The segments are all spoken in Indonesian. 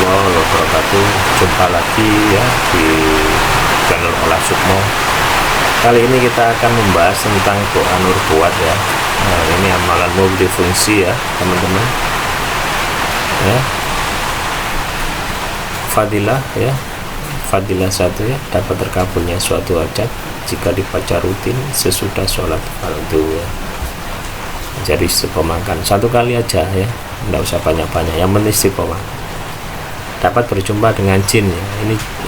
warahmatullahi wabarakatuh. Jumpa lagi ya di channel Olah Sukmo. Kali ini kita akan membahas tentang doa nubuat ya. Nah, ini amalan multifungsi ya teman-teman ya. Fadilah ya, fadilah satu ya, dapat terkabulnya suatu hajat jika dibaca rutin sesudah sholat fardu ya. Jadi istiqomah satu kali aja ya, tidak usah banyak-banyak, yang penting istiqomah. Dapat berjumpa dengan jin ya,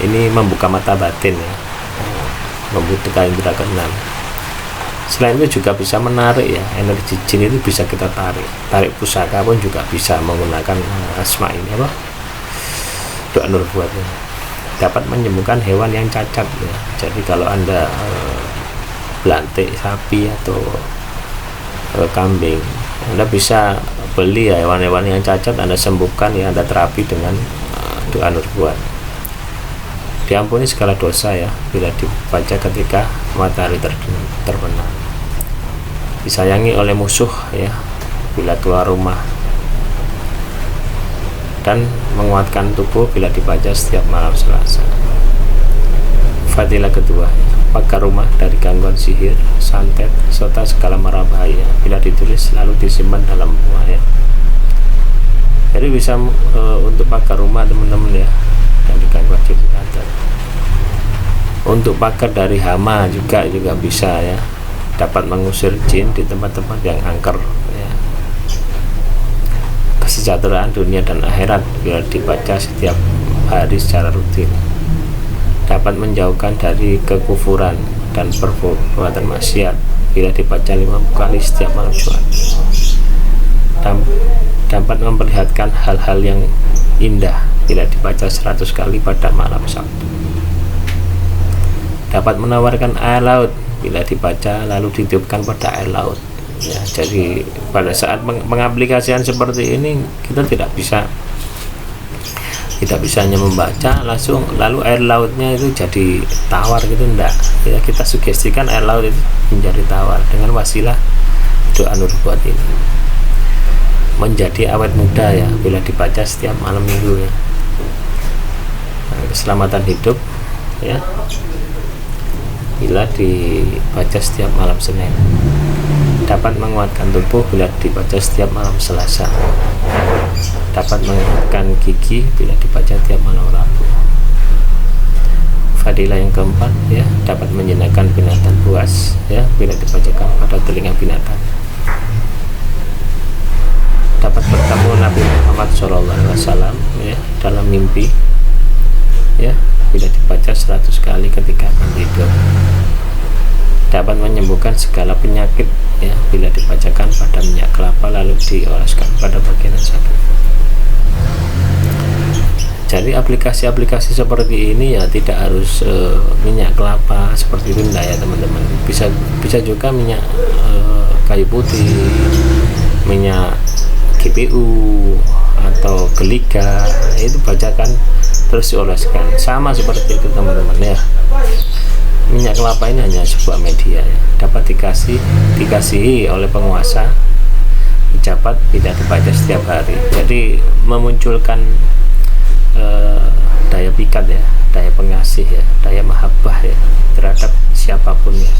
ini membuka mata batin ya, membuka indera keenam. Selain itu juga bisa menarik ya, energi jin itu bisa kita tarik pusaka pun juga bisa menggunakan asma ini apa, doa nubuat ya. Dapat menyembuhkan hewan yang cacat ya. Jadi kalau Anda belantik sapi atau kambing, Anda bisa beli ya hewan-hewan yang cacat, Anda sembuhkan ya, Anda terapi dengan doa nubuat. Diampuni segala dosa ya bila dibaca ketika matahari terbenam. Disayangi oleh musuh ya bila keluar rumah, dan menguatkan tubuh bila dibaca setiap malam Selasa. Fadilah kedua, pagar rumah dari gangguan sihir, santet, serta segala mara bahaya bila ditulis lalu disimpan dalam rumah ya. Jadi bisa untuk pagar rumah teman-teman ya, dan digangguan sihir santet. Untuk pagar dari hama juga bisa ya, dapat mengusir jin di tempat-tempat yang angker ya. Kesejahteraan dunia dan akhirat bila dibaca setiap hari secara rutin. Dapat menjauhkan dari kekufuran dan perbuatan maksiat bila dibaca 50 kali setiap malam Jumat. Dapat memperlihatkan hal-hal yang indah bila dibaca 100 kali pada malam Sabtu. Dapat menawarkan air laut bila dibaca lalu ditiupkan pada air laut ya. Jadi pada saat pengaplikasian seperti ini kita tidak bisa hanya membaca langsung lalu air lautnya itu jadi tawar gitu, enggak ya. Kita sugestikan air laut itu menjadi tawar dengan wasilah doa nubuat ini. Menjadi awet muda ya bila dibaca setiap malam minggu ya. Keselamatan hidup ya bila dibaca setiap malam Senin. Dapat menguatkan tubuh bila dibaca setiap malam Selasa. Dapat menguatkan gigi bila dibaca tiap malam Rabu. Fadilah yang keempat ya, dapat menyenangkan binatang buas ya bila dibacakan pada telinga binatang. Dapat bertemu Nabi Muhammad SAW ya dalam mimpi ya bila dibaca 100 kali ketika akan tidur. Dapat menyembuhkan segala penyakit ya bila dibacakan pada minyak kelapa lalu dioleskan pada bagian yang sakit. Jadi aplikasi-aplikasi seperti ini ya tidak harus minyak kelapa seperti itu enggak ya teman-teman. Bisa juga minyak kayu putih, minyak GPU atau geliga, itu bacakan terus dioleskan, sama seperti itu teman-teman ya. Minyak kelapa ini hanya sebuah media ya, dapat dikasihi oleh penguasa pejabat tidak dibaca setiap hari. Jadi memunculkan daya pikat ya, daya pengasih ya, daya mahabbah ya terhadap siapapun ya.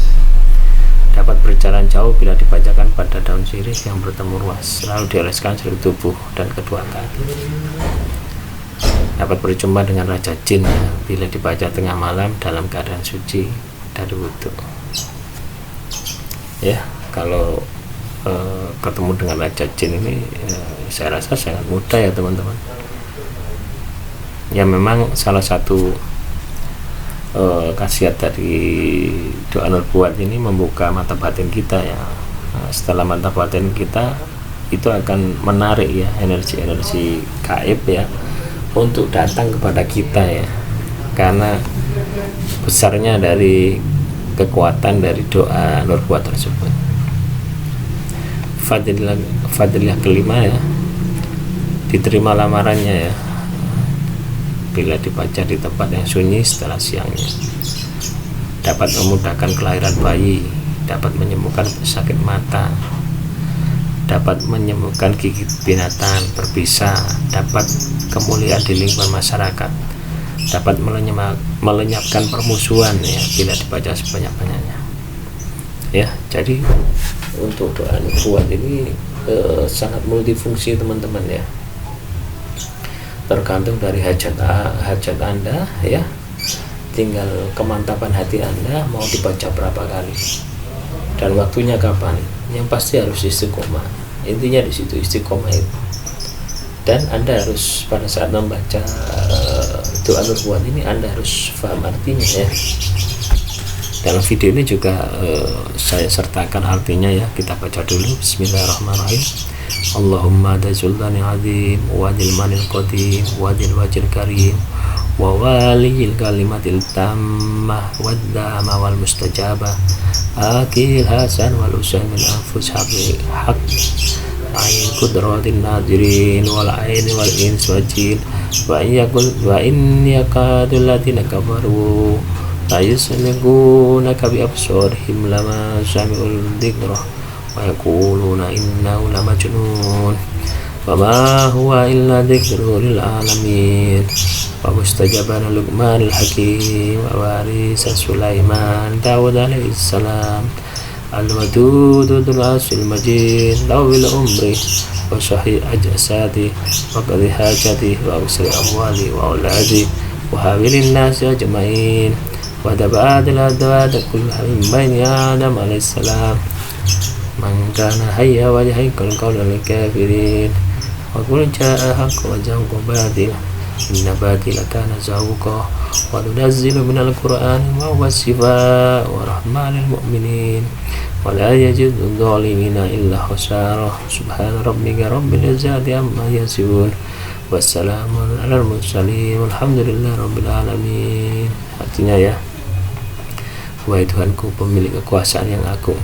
Dapat berjalan jauh bila dibacakan pada daun sirih yang bertemu ruas lalu dioleskan seluruh tubuh dan kedua kaki. Dapat berjumpa dengan raja jin ya, bila dibaca tengah malam dalam keadaan suci dari wudhu ya. Kalau ketemu dengan raja jin ini saya rasa sangat mudah ya teman-teman ya. Memang salah satu khasiat dari doa nubuat ini membuka mata batin kita ya. Setelah mata batin kita itu akan menarik ya energi-energi gaib ya untuk datang kepada kita ya, karena besarnya dari kekuatan dari doa nubuat tersebut. Fadilah kelima ya, diterima lamarannya ya bila dibaca di tempat yang sunyi setelah siangnya. Dapat memudahkan kelahiran bayi, dapat menyembuhkan sakit mata, dapat menyembuhkan gigit binatang berbisa, dapat kemuliaan di lingkungan masyarakat, dapat melenyapkan permusuhan ya bila dibaca sebanyak-banyaknya. Ya, jadi untuk doa nubuat ini sangat multifungsi teman-teman ya. Tergantung dari hajat Anda ya. Tinggal kemantapan hati Anda mau dibaca berapa kali dan waktunya kapan. Yang pasti harus istiqomah. Intinya di situ istiqomah itu. Dan Anda harus pada saat membaca doa nubuat ini Anda harus paham artinya ya. Dalam video ini juga saya sertakan artinya ya. Kita baca dulu. Bismillahirrahmanirrahim. Allahumma da sultani azim wadil manil qadim wadil wajil karim wa waliyil kalimatil tammah waddama wal mustajabah akil hasan wal usain min anfus haq ain kudratin nadirin wal ain wal ins wajil wa in yakadul ladina kafaru la yusmi'unaka bi absarihim lama sami'ul dhikrah wa yaquluna innahu lamajnun wa ma huwa illa dhikrun lil alamin wa mustajabana Luqmanul Hakim wa warisa Sulaiman Dawud alaihi salam al-wadud dzul arsyil majid lawil umri wa sahih ajsadi wa qadhi hajati wa usri amwali wa auladi wa hawilin nasi ajmain wa dabadil adwad kullaha min baini Adam alaihi salam man kana hayya wa yahiqul qawla lil kafirin wa qul jaa haqq wa ja'a batil inna batila kana zahuqa wa tunazzilu minal qur'ani ma huwa shifaa wa rahman lil mu'minin wa la yajidu dhalimina illa khasara subhana rabbika rabbil izzati amma yasifun wassalamun alal mursalin walhamdulillahi rabbil alamin. Artinya ya, wahai Tuhanku pemilik kekuasaan yang agung,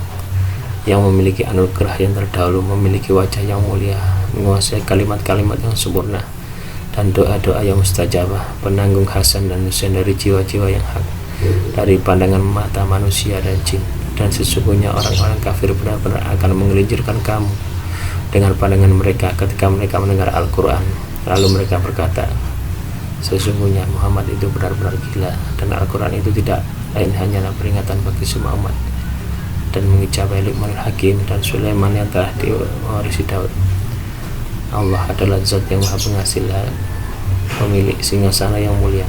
yang memiliki anugerah yang terdahulu, memiliki wajah yang mulia, menguasai kalimat-kalimat yang sempurna dan doa-doa yang mustajabah, penanggung Hasan dan Husain dari jiwa-jiwa yang hak, dari pandangan mata manusia dan jin. Dan sesungguhnya orang-orang kafir benar-benar akan menggelincirkan kamu dengan pandangan mereka ketika mereka mendengar Al-Quran. Lalu mereka berkata, sesungguhnya Muhammad itu benar-benar gila, dan Al-Quran itu tidak lain hanyalah peringatan bagi semua umat. Dan mengijabai Luqmanul Hakim dan Sulaiman yang telah diwarisi Daud. Allah adalah zat yang maha pengasih, pemilik singgasana yang mulia.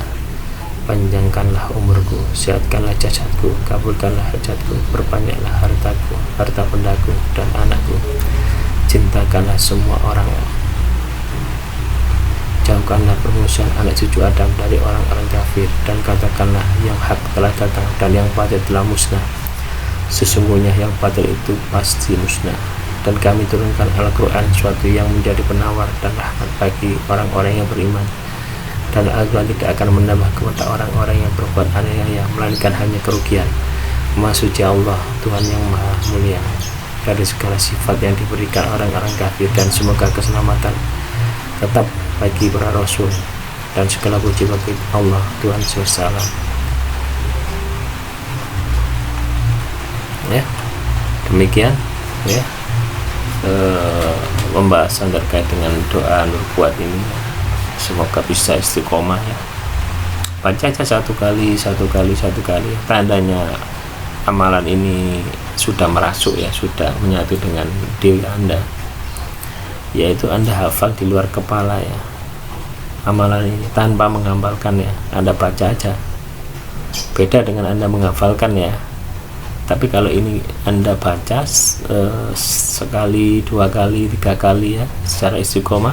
Panjangkanlah umurku, sehatkanlah jasadku, kabulkanlah hajatku, perbanyaklah hartaku, harta bendaku dan anakku. Cintakanlah semua orang, jauhkanlah permusuhan anak cucu Adam dari orang-orang kafir, dan katakanlah yang hak telah datang dan yang batil telah musnah. Sesungguhnya yang batil itu pasti musnah. Dan kami turunkan Al-Quran, suatu yang menjadi penawar dan rahmat bagi orang-orang yang beriman. Dan Al-Quran tidak akan menambah kepada orang-orang yang berbuat aniaya, melainkan hanya kerugian. Maha suci Allah, Tuhan yang maha mulia dari segala sifat yang diberikan orang-orang kafir, dan semoga keselamatan tetap bagi para rasul dan segala puji bagi Allah Tuhan semesta alam. Ya, demikian ya pembahasan terkait dengan doa nubuat ini. Semoga bisa istiqomah ya. Baca aja satu kali. Tandanya amalan ini sudah merasuk ya, sudah menyatu dengan diri Anda, yaitu Anda hafal di luar kepala ya amalan ini tanpa menghafalkan ya. Anda baca aja, beda dengan Anda menghafalkan ya. Tapi kalau ini Anda baca sekali, 2 kali, 3 kali ya, secara istiqomah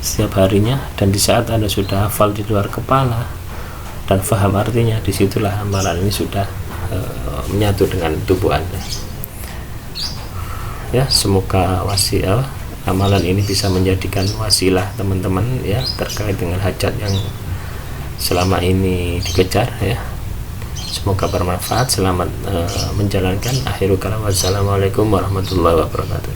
setiap harinya, dan di saat Anda sudah hafal di luar kepala dan paham artinya, disitulah amalan ini sudah menyatu dengan tubuh Anda. Ya, semoga amalan ini bisa menjadikan wasilah teman-teman ya terkait dengan hajat yang selama ini dikejar ya. Semoga bermanfaat. Selamat menjalankan. Akhirul kalam. Wassalamualaikum warahmatullahi wabarakatuh.